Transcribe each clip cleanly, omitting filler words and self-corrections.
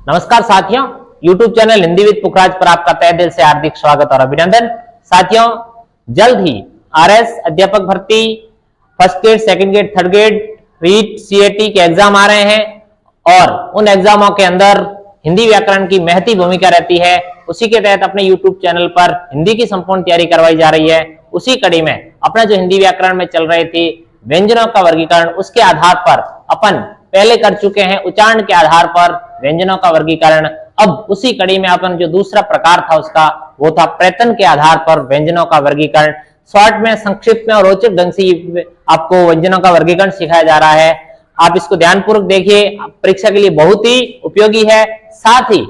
नमस्कार साथियों, YouTube channel Hindi with पुखराज पर आपका तहे दिल से हार्दिक स्वागत और अभिनंदन। साथियों, जल्द ही आरएस अध्यापक भर्ती first grade, second grade, third grade, REET, CAT के एग्जाम आ रहे हैं और उन एग्जामों के अंदर हिंदी व्याकरण की महती भूमिका रहती है। उसी के तहत अपने YouTube चैनल पर हिंदी की संपूर्ण तैयारी करवाई जा रही है। उसी कड़ी में अपना जो हिंदी व्याकरण में चल रही थी व्यंजनों का वर्गीकरण, उसके आधार पर अपन पहले कर चुके हैं उच्चारण के आधार पर व्यंजनों का वर्गीकरण। अब उसी कड़ी में अपन जो दूसरा प्रकार था उसका वो था प्रयत्न के आधार पर व्यंजनों का वर्गीकरण। शॉर्ट में, संक्षिप्त में और रोचक ढंग से आपको व्यंजनों का वर्गीकरण सिखाया जा रहा है। आप इसको ध्यानपूर्वक देखिए, परीक्षा के लिए बहुत ही उपयोगी है। साथ ही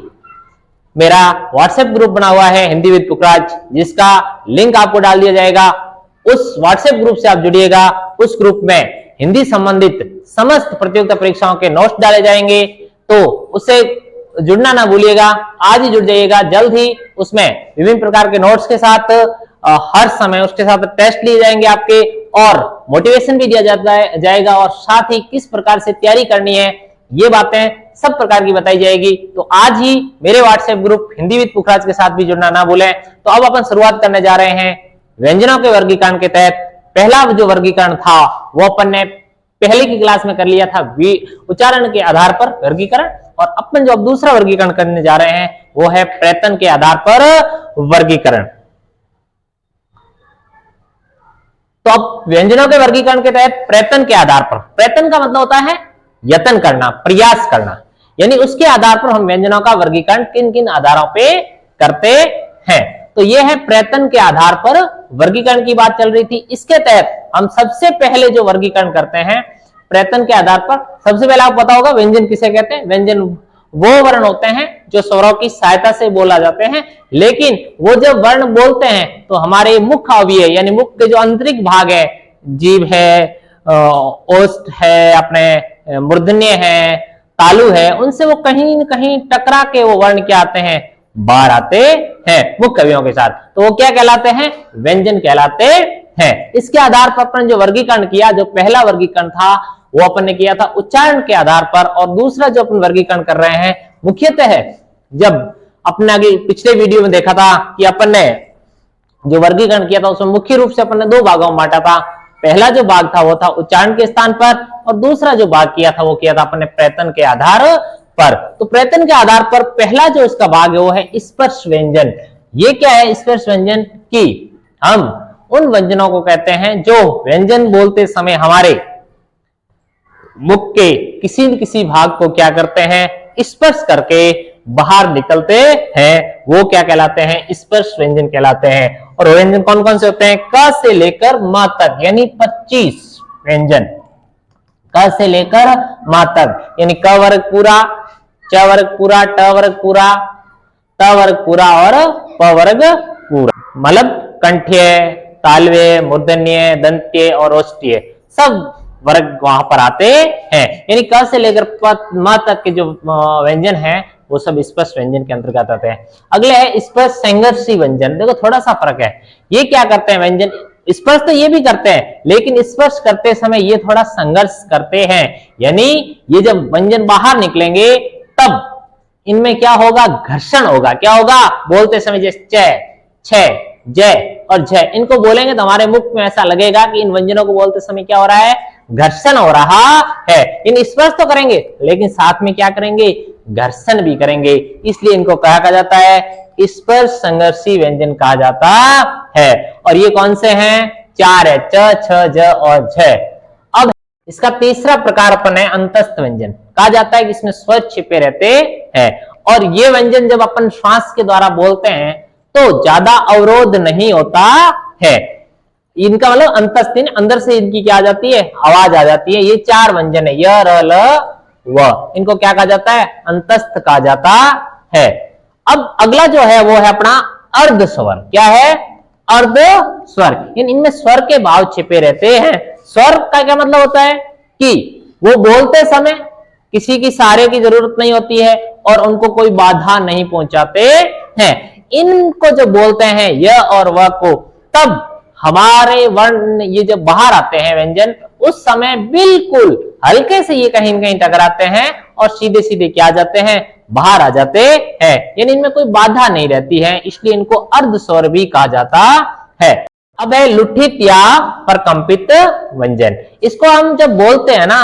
मेरा व्हाट्सएप ग्रुप बना हुआ है हिंदी विद पुखराज, जिसका लिंक आपको डाल दिया जाएगा। उस व्हाट्सएप ग्रुप से आप जुड़िएगा। उस ग्रुप में हिंदी संबंधित समस्त प्रतियोगिता परीक्षाओं के नोट्स डाले जाएंगे, तो उससे जुड़ना ना भूलिएगा। आज ही जुड़ जाइएगा। जल्द ही उसमें विभिन्न प्रकार के नोट्स के साथ हर समय उसके साथ टेस्ट लिए जाएंगे आपके, और मोटिवेशन भी दिया जाएगा और साथ ही किस प्रकार से तैयारी करनी है ये बातें सब प्रकार की बताई जाएगी। तो आज ही मेरे व्हाट्सएप ग्रुप हिंदी विद पुखराज के साथ भी जुड़ना ना भूलें। तो अब अपन शुरुआत करने जा रहे हैं व्यंजनों के वर्गीकरण के तहत। पहला जो वर्गीकरण था वो अपन ने पहले की क्लास में कर लिया था, उच्चारण के आधार पर वर्गीकरण। और अपन जो अब दूसरा वर्गीकरण करने जा रहे हैं वो है प्रयत्न के आधार पर वर्गीकरण। तो अब व्यंजनों के वर्गीकरण के तहत प्रयत्न के आधार पर, प्रयत्न का मतलब होता है यत्न करना, प्रयास करना, यानी उसके आधार पर हम व्यंजनों का वर्गीकरण किन किन आधारों पे करते हैं। तो यह है प्रयत्न के आधार पर वर्गीकरण की बात चल रही थी। इसके तहत हम सबसे पहले जो वर्गीकरण करते हैं प्रयत्न के आधार पर, सबसे पहले आपको पता होगा व्यंजन किसे कहते हैं। व्यंजन वो वर्ण होते हैं जो स्वरों की सहायता से बोला जाते हैं, लेकिन वो जब वर्ण बोलते हैं तो हमारे मुख अवयव यानी मुख के जो आंतरिक भाग है, जीभ है, ओष्ठ है, अपने मूर्धन्य है, तालु है, उनसे वो कहीं न कहीं टकरा के वो वर्ण क्या आते हैं, बाहर आते हैं मुख अवयवों के साथ। तो वो क्या कहलाते हैं, व्यंजन कहलाते हैं। इसके आधार पर अपन जो वर्गीकरण किया, जो पहला वर्गीकरण था वो अपन ने किया था उच्चारण के आधार पर, और दूसरा जो अपन वर्गीकरण कर रहे हैं मुख्यतः है, जब अपने आगे पिछले वीडियो में देखा था कि अपन ने जो वर्गीकरण किया था उसमें मुख्य रूप से अपन ने दो भागों में बांटा था। पहला जो भाग था वो था उच्चारण के स्थान पर, और दूसरा जो भाग किया था वो किया था अपन ने प्रयत्न के आधार पर। तो प्रयत्न के आधार पर पहला जो इसका भाग है वो है स्पर्श व्यंजन। ये क्या है स्पर्श व्यंजन? कि हम उन व्यंजनों को कहते हैं जो व्यंजन बोलते समय हमारे मुख के किसी न किसी भाग को क्या करते हैं, स्पर्श करके बाहर निकलते हैं, वो क्या कहलाते हैं, स्पर्श व्यंजन कहलाते हैं। और व्यंजन कौन कौन से होते हैं? क से लेकर म तक, यानी 25 व्यंजन। क से लेकर म तक, यानी क वर्ग पूरा, च वर्ग पूरा, ट वर्ग पूरा, त वर्ग पूरा और प वर्ग पूरा। मतलब कंठ्य, तालव्य, मूर्धन्य, दंत्य और ओष्ठ्य सब वर्ग वहां पर आते हैं। यानी क से लेकर म तक के जो व्यंजन है वो सब स्पर्श व्यंजन के अंतर्गत आते हैं। अगले है स्पर्श संघर्षी व्यंजन। देखो थोड़ा सा फर्क है। ये क्या करते हैं व्यंजन, स्पर्श तो ये भी करते हैं, लेकिन स्पर्श करते समय ये थोड़ा संघर्ष करते हैं। यानी ये जब व्यंजन बाहर निकलेंगे तब इनमें क्या होगा, घर्षण होगा। क्या होगा, बोलते समय जैसे च, छ, जय और झ, इनको बोलेंगे तो हमारे मुख में ऐसा लगेगा कि इन व्यंजनों को बोलते समय क्या हो रहा है, घर्षण हो रहा है। इन स्पर्श तो करेंगे लेकिन साथ में क्या करेंगे, घर्षण भी करेंगे। इसलिए इनको कहा जाता है स्पर्श संघर्षी व्यंजन कहा जाता है। और ये कौन से हैं, 4 है, च, छ, ज और झ। अब इसका तीसरा प्रकार अपन है अंतस्थ व्यंजन। कहा जाता है कि इसमें स्वर छिपे रहते हैं, और ये व्यंजन जब अपन श्वास के द्वारा बोलते हैं तो ज्यादा अवरोध नहीं होता है। इनका मतलब अंतस्थ, अंदर से इनकी क्या आ जाती है, आवाज आ जाती है। ये 4 व्यंजन है, य, र, ल, व, इनको क्या कहा जाता है, अंतस्थ कहा जाता है। अब अगला जो है वो है अपना अर्ध स्वर। क्या है, अर्ध स्वर। इनमें स्वर के भाव छिपे रहते हैं। स्वर का क्या मतलब होता है कि वो बोलते समय किसी की सहारे की जरूरत नहीं होती है और उनको कोई बाधा नहीं पहुंचाते हैं। इनको जो बोलते हैं य और व को, तब हमारे वर्ण ये जब बाहर आते हैं व्यंजन, उस समय बिल्कुल हल्के से ये कहीं न कहीं टकराते हैं और सीधे सीधे क्या आ जाते हैं, बाहर आ जाते हैं, यानी इनमें कोई बाधा नहीं रहती है, इसलिए इनको अर्ध स्वर भी कहा जाता है। अब है लुठित या प्रकंपित व्यंजन। इसको हम जब बोलते हैं ना,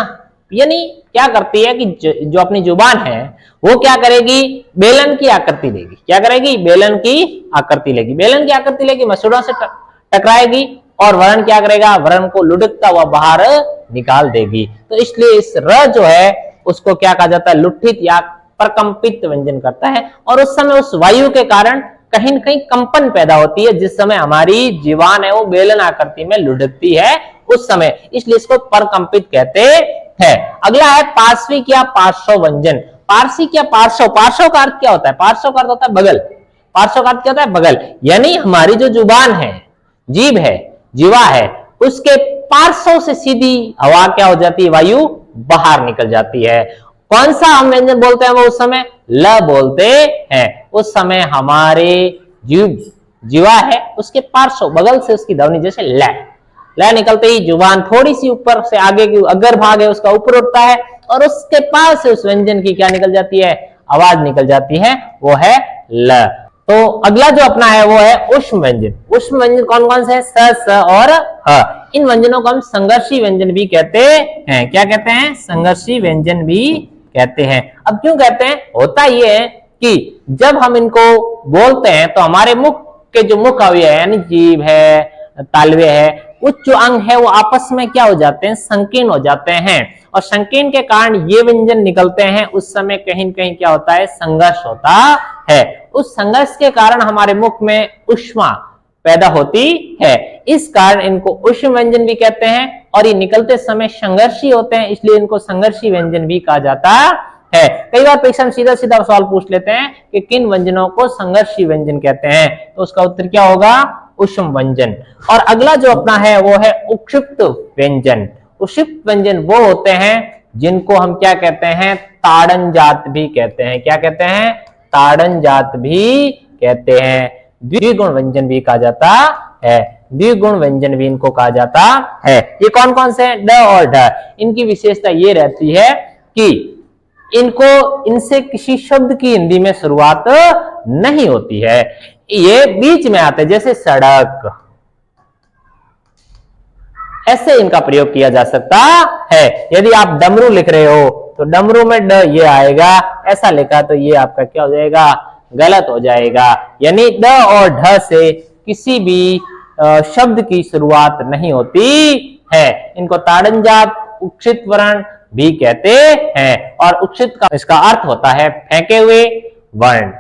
यानी क्या करती है कि जो अपनी जुबान है वो क्या करेगी, बेलन की आकृति लेगी। क्या करेगी, बेलन की आकृति लेगी। बेलन की आकृति लेगी, मसूड़ों से टकराएगी और वर्ण क्या करेगा, वर्ण को लुढ़कता हुआ बाहर निकाल देगी। तो इसलिए इस र जो है उसको क्या कहा जाता है, लुठित या प्रकंपित व्यंजन करता है। और उस समय उस वायु के कारण कहीं न कहीं कंपन पैदा होती है, जिस समय हमारी जीवान है वो बेलन आकृति में लुढ़कती है उस समय, इसलिए इसको प्रकंपित कहते हैं। अगला है पार्श्विक या पार्श्व व्यंजन। पार्श्विक या पार्श्व, पार्श्व का अर्थ क्या होता है, पार्श्व का अर्थ होता है बगल। पार्श्व का अर्थ क्या होता है, बगल। यानी हमारी जो जुबान है, जीभ है, जीवा है, उसके पार्श्व से सीधी हवा क्या हो जाती है, वायु बाहर निकल जाती है। कौन सा हम व्यंजन बोलते हैं वो उस समय, ल बोलते हैं। उस समय हमारे जीवा है उसके पार्श्व बगल से उसकी ध्वनि जैसे ल निकलते ही जुबान थोड़ी सी ऊपर से आगे की अगर भाग है उसका ऊपर उठता है और उसके पास से उस व्यंजन की क्या निकल जाती है, आवाज निकल जाती है, वो है ल। तो अगला जो अपना है वो है ऊष्म व्यंजन। ऊष्म व्यंजन कौन कौन से है, स और ह। इन व्यंजनों को हम संघर्षी व्यंजन भी कहते हैं। क्या कहते हैं, संघर्षी व्यंजन भी कहते हैं। अब क्यों कहते हैं, होता ये है कि जब हम इनको बोलते हैं तो हमारे मुख के जो मुख अवयव है, यानी जीभ है, तालवे है, कुछ जो अंग है वो आपस में क्या हो जाते हैं, संकीर्ण हो जाते हैं। और संकीर्ण के कारण ये व्यंजन निकलते हैं, उस समय कहीं न कहीं क्या होता है, संघर्ष होता है। उस संघर्ष के कारण हमारे मुख में ऊष्मा पैदा होती है, इस कारण इनको ऊष्म व्यंजन भी कहते हैं। और ये निकलते समय संघर्षी होते हैं, इसलिए इनको संघर्षी व्यंजन भी कहा जाता है। कई बार परीक्षा में सीधा सीधा सवाल पूछ लेते हैं कि किन व्यंजनों को संघर्षी व्यंजन कहते हैं, तो उसका उत्तर क्या होगा, ऊष्म व्यंजन। और अगला जो अपना है वो है उक्षिप्त व्यंजन। उक्षिप्त व्यंजन वो होते हैं जिनको हम क्या कहते हैं, ताड़न जात भी कहते हैं। क्या कहते हैं, ताड़न जात भी कहते हैं। द्विगुण व्यंजन भी कहा जाता है, द्विगुण व्यंजन भी इनको कहा जाता है। ये कौन कौन से हैं, ड और ढ। इनकी विशेषता ये रहती है कि इनसे किसी शब्द की हिंदी में शुरुआत नहीं होती है, ये बीच में आते हैं, जैसे सड़क, ऐसे इनका प्रयोग किया जा सकता है। यदि आप डमरू लिख रहे हो तो डमरू में ड ये आएगा, ऐसा लिखा तो ये आपका क्या हो जाएगा, गलत हो जाएगा। यानी ड और ढ से किसी भी शब्द की शुरुआत नहीं होती है। इनको ताड़न जात, उक्षित वर्ण भी कहते हैं। और उक्षित का इसका अर्थ होता है फेंके हुए वर्ण।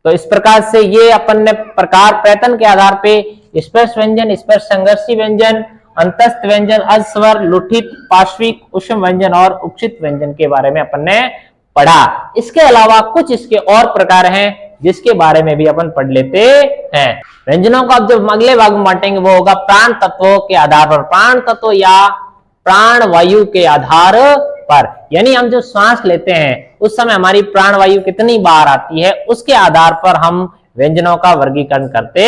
तो इस प्रकार से ये अपन ने प्रकार प्रयत्न के आधार पे स्पर्श व्यंजन, स्पर्श संघर्षी व्यंजन, अंतस्थ व्यंजन, अधस्वर, लुठित, पार्श्विक, ऊष्म व्यंजन और उक्षित व्यंजन के बारे में अपन ने पढ़ा। इसके अलावा कुछ इसके और प्रकार हैं जिसके बारे में भी अपन पढ़ लेते हैं। व्यंजनों को अब जब अगले भाग में बांटेंगे वो होगा प्राण तत्वों के आधार पर। प्राण तत्व या प्राण वायु के आधार पर, यानी हम जो श्वास लेते हैं उस समय हमारी प्राण वायु कितनी बार आती है, उसके आधार पर हम व्यंजनों का वर्गीकरण करते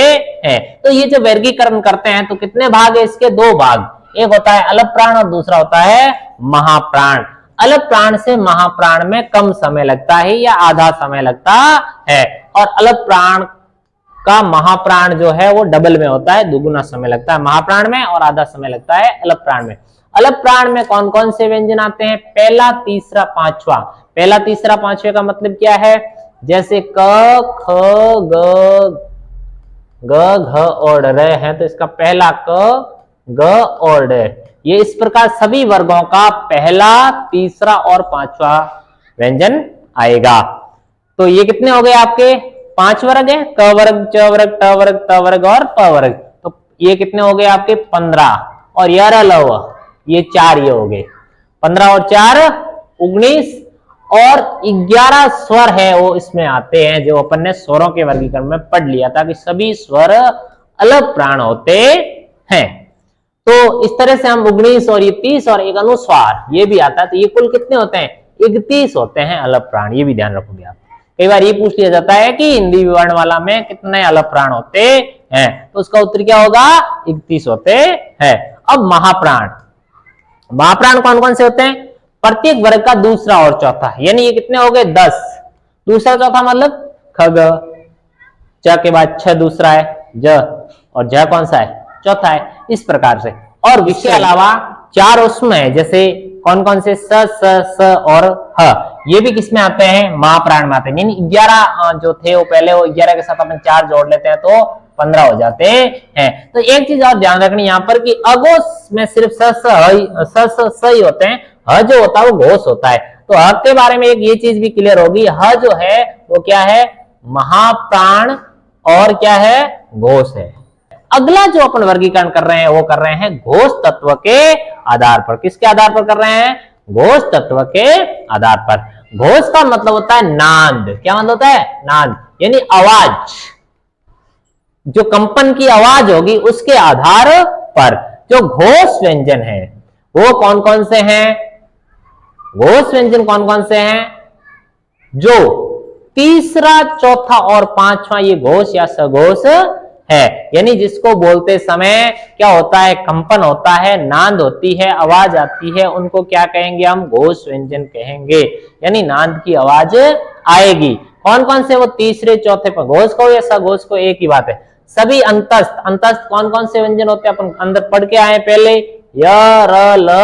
हैं। तो ये जो वर्गीकरण करते हैं तो कितने भाग है इसके, दो भाग। एक होता है अलग प्राण और दूसरा होता है महाप्राण। अलग प्राण से महाप्राण में कम समय लगता है या आधा समय लगता है, और अलग प्राण का महाप्राण जो है वो डबल में होता है, दुगुना समय लगता है महाप्राण में और आधा समय लगता है अलग प्राण में। अलग प्राण में कौन कौन से व्यंजन आते हैं, पहला, तीसरा, पांचवा। पहला, तीसरा, पांचवे का मतलब क्या है, जैसे क, ख, ग, घ और र है तो इसका पहला क, ग और ड, ये इस प्रकार सभी वर्गों का पहला, तीसरा और पांचवा व्यंजन आएगा। तो ये कितने हो गए आपके, 5 वर्ग है, क वर्ग, च वर्ग, ट वर्ग, त वर्ग और प वर्ग। तो ये कितने हो गए आपके 15, और यार लव ये 4 ये हो गए, 15 और 4 19, और 11 स्वर है वो इसमें आते हैं, जो अपन ने स्वरों के वर्गीकरण में पढ़ लिया था कि सभी स्वर अलग प्राण होते हैं। तो इस तरह से हम 19 और ये 30 और एक अनुस्वार ये भी आता है, तो ये कुल कितने होते हैं, 31 होते हैं अलग प्राण। ये भी ध्यान रखोगे आप। कई बार ये पूछ लिया जाता है कि हिंदी विवरण वाला में कितने अलग प्राण होते हैं, तो उसका उत्तर क्या होगा, 31 होते हैं। अब महाप्राण, महाप्राण कौन कौन से होते हैं, प्रत्येक वर्ग का दूसरा और चौथा, यानी ये कितने हो गए 10। दूसरा चौथा मतलब खग, च के बाद छ दूसरा है ज, और ज कौन सा है चौथा है, इस प्रकार से। और इसके अलावा 4 उसमें है, जैसे कौन कौन से स स स और ह, ये भी किसमें आते हैं महाप्राण में आते हैं। यानी 11 जो थे वो पहले, वो 11 के साथ अपन 4 जोड़ लेते हैं तो 15 हो जाते हैं। तो एक चीज और ध्यान रखनी यहाँ पर कि अघोष में सिर्फ स ही होते हैं, ह जो होता है वो घोष होता है। तो ह के बारे में एक ये चीज भी क्लियर होगी, ह जो है वो क्या है महाप्राण और क्या है घोष है। अगला जो अपन वर्गीकरण कर रहे हैं वो कर रहे हैं घोष तत्व के आधार पर। किसके आधार पर कर रहे हैं घोष तत्व के आधार पर। घोष का मतलब होता है नाद। क्या मतलब होता है नाद, यानी आवाज, जो कंपन की आवाज होगी उसके आधार पर जो घोष व्यंजन है वो कौन कौन से हैं। घोष व्यंजन कौन कौन से हैं, जो तीसरा चौथा और पांचवा ये घोष या सघोष है, यानी जिसको बोलते समय क्या होता है कंपन होता है, नाद होती है, आवाज आती है, उनको क्या कहेंगे हम घोष व्यंजन कहेंगे, यानी नाद की आवाज आएगी। कौन कौन से वो तीसरे चौथे पर, घोष को या सघोष को एक ही बात है। सभी अंतस्थ, अंतस्थ कौन कौन से व्यंजन होते हैं अपन अंदर पढ़ के आए पहले, य र ल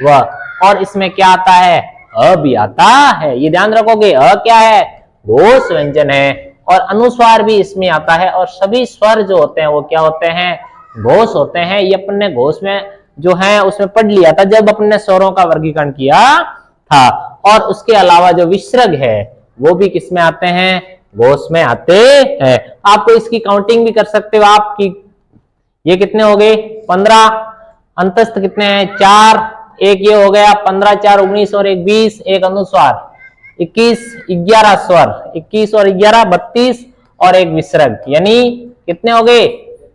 व, और इसमें क्या आता है अ भी आता है, ये ध्यान रखोगे। अ क्या है घोष व्यंजन है, और अनुस्वार भी इसमें आता है, और सभी स्वर जो होते हैं वो क्या होते हैं घोष होते हैं। ये अपन ने घोष में जो है उसमें पढ़ लिया था जब अपन ने स्वरों का वर्गीकरण किया था। और उसके अलावा जो विसर्ग है वो भी किसमें आते हैं घोष में आते हैं। आपको इसकी काउंटिंग भी कर सकते हो आपकी, ये कितने हो गए 15, अंतस्थ कितने हैं 4, एक ये हो गया 15 4 19 और एक 20, एक अनुस्वार 21, 11 स्वर 21 और 11 32 और एक विसर्ग, यानी कितने हो गए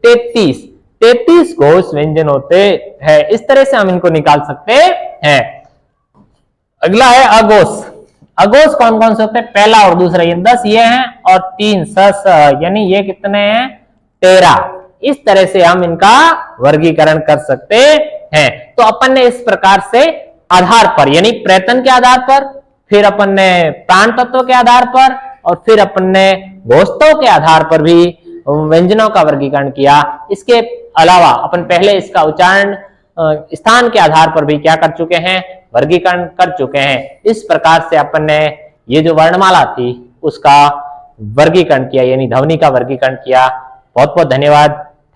33 घोष व्यंजन होते हैं। इस तरह से हम इनको निकाल सकते हैं। अगला है अघोष। अघोष कौन कौन से होते हैं, पहला और दूसरा, ये 10 ये हैं और 3 स, यानी ये कितने हैं 13। इस तरह से हम इनका वर्गीकरण कर सकते हैं। तो अपन ने इस प्रकार से आधार पर, यानी प्रयत्न के आधार पर, फिर अपन ने प्राण तत्व के आधार पर, और फिर अपन ने घोषों के आधार पर भी व्यंजनों का वर्गीकरण किया। इसके अलावा अपन पहले इसका उच्चारण स्थान के आधार पर भी क्या कर चुके हैं वर्गीकरण कर चुके हैं। इस प्रकार से अपन ने ये जो वर्णमाला थी उसका वर्गीकरण किया, यानी ध्वनि का वर्गीकरण किया। बहुत बहुत धन्यवाद।